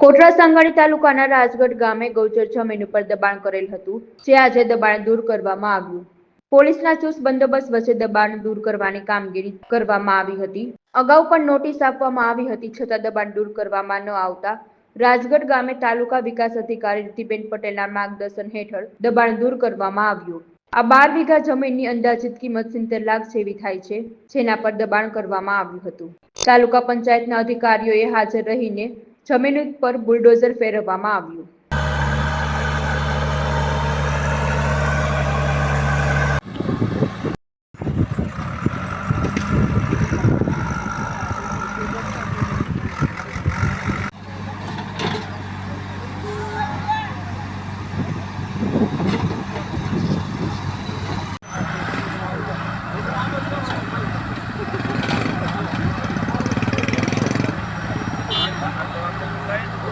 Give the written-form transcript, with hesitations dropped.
કોટડા સાંગાણી તાલુકાના રાજગઢ ગામે ગૌચર જમીન ઉપર દબાણ કરેલ હતું, જે આજે દબાણ દૂર કરવામાં આવ્યું. પોલીસના ચુસ્ત બંદોબસ્ત વચ્ચે દબાણ દૂર કરવાની કામગીરી કરવામાં આવી હતી. અગાઉ પણ નોટિસ આપવામાં આવી હતી, છતાં દબાણ દૂર કરવામાં ન આવતા રાજગઢ ગામે તાલુકા વિકાસ અધિકારી રીતિબેન પટેલના માર્ગદર્શન હેઠળ દબાણ દૂર કરવામાં આવ્યું. આ 12 વીઘા જમીનની અંદાજિત કિંમત 70 લાખ જેવી થાય છે, જેના પર દબાણ કરવામાં આવ્યું હતું. તાલુકા પંચાયતના અધિકારીઓએ હાજર રહીને જમીન પર બુલડોઝર ફેરવવામાં આવ્યું.